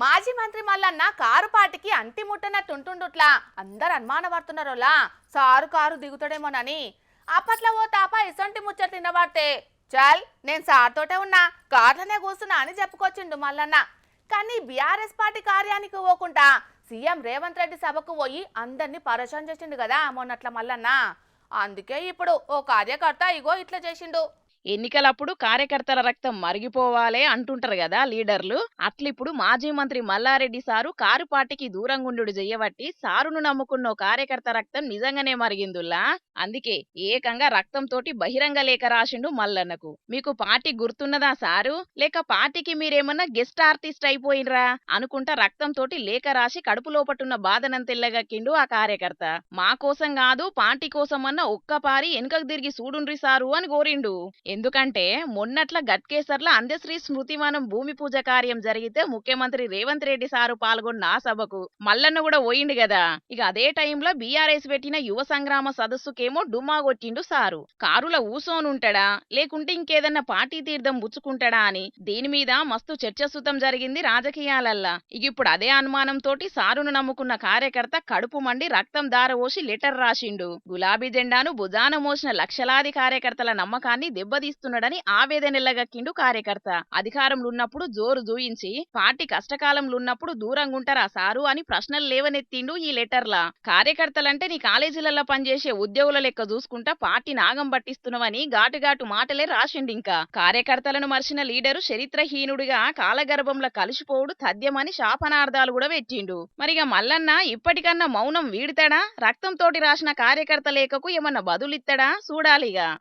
మాజీ మంత్రి మల్లన్న కారు పాటికి అంటి ముట్టనట్టుంటుండుట్లా అందరు అనుమాన పడుతున్నారోలా సారు కారు దిగుతాడేమోనని. అప్పట్లో ఓ తాప ఇసొంటి ముచ్చట్లు నిన్నబడితే చల్ నేను సార్తోటే ఉన్నా కార్లనే కూర్చున్నా అని చెప్పుకొచ్చిండు మల్లన్న. కానీ బీఆర్ఎస్ పార్టీ కార్యానికి పోకుండా సీఎం రేవంత్ రెడ్డి సభకు పోయి అందరినీ పరేషాన్ చేసిండు కదా మొన్నట్ల మల్లన్న. అందుకే ఇప్పుడు ఓ కార్యకర్త ఇగో ఇట్లా చేసిండు. ఎన్నికలప్పుడు కార్యకర్తల రక్తం మరిగిపోవాలే అంటుంటారు కదా లీడర్లు. అట్లిప్పుడు మాజీ మంత్రి మల్లారెడ్డి సారు కారు పార్టీకి దూరంగుండు చెయ్యబట్టి సారును నమ్ముకున్న ఓ కార్యకర్త రక్తం నిజంగానే మరిగిందుల్లా. అందుకే ఏకంగా రక్తంతోటి బహిరంగ లేఖ రాసిండు మల్లన్నకు. మీకు పార్టీ గుర్తున్నదా సారు, లేక పార్టీకి మీరేమన్నా గెస్ట్ ఆర్టిస్ట్ అయిపోయినరా అనుకుంటా రక్తంతోటి లేఖ రాసి కడుపు లోపటున్న బాధనంతెల్లగక్కిండు ఆ కార్యకర్త. మా కోసం కాదు పార్టీ కోసమన్నా ఒక్కపారి వెనుకకు తిరిగి చూడుండ్రి సారు అని కోరిండు. ఎందుకంటే మొన్నట్ల గట్కేసర్ల అందశ్రీ స్మృతివనం భూమి పూజ కార్యం జరిగితే ముఖ్యమంత్రి రేవంత్ రెడ్డి సారు పాల్గొన్న ఆ సభకు మల్లన్న కూడా పోయిండు కదా. ఇక అదే టైంలో బీఆర్ఎస్ పెట్టిన యువ సంగ్రామ సదస్సుకేమో డుమ్మా కొట్టిండు సారు. కారుల ఊసోనుంటాడా లేకుంటే ఇంకేదన్నా పార్టీ తీర్థం పుచ్చుకుంటాడా అని దీని మీద మస్తు చర్చసుతం జరిగింది రాజకీయాలల్లా. ఇక ఇప్పుడు అదే అనుమానంతోటి సారును నమ్ముకున్న కార్యకర్త కడుపు మండి రక్తం దారవోసి లెటర్ రాసిండు. గులాబీ జెండాను భుజాన మోసిన లక్షలాది కార్యకర్తల నమ్మకాన్ని దెబ్బతీస్తున్నాడని ఆవేదనెల్లగక్కిండు కార్యకర్త. అధికారంలో ఉన్నప్పుడు జోరు జూయించి పార్టీ కష్టకాలంలో ఉన్నప్పుడు దూరంగుంటారా సారు అని ప్రశ్నలు లేవనెత్తిండు ఈ లెటర్లా. కార్యకర్తలంటే నీ కాలేజీలలో పనిచేసే ఉద్యోగుల లెక్క చూసుకుంటా పార్టీ నాగం పట్టిస్తున్నావని ఘాటుఘాటు మాటలే రాసిండు. ఇంకా కార్యకర్తలను మర్చిన లీడరు చరిత్రహీనుడిగా కాలగర్భంలో కలిసిపోవుడు తథ్యమని శాపనార్థాలు కూడా పెట్టిండు. మరిగా మల్లన్న ఇప్పటికన్నా మౌనం వీడుతాడా, రక్తంతోటి రాసిన కార్యకర్త లేఖకు ఏమన్నా బదులిస్తాడా చూడాలిగా.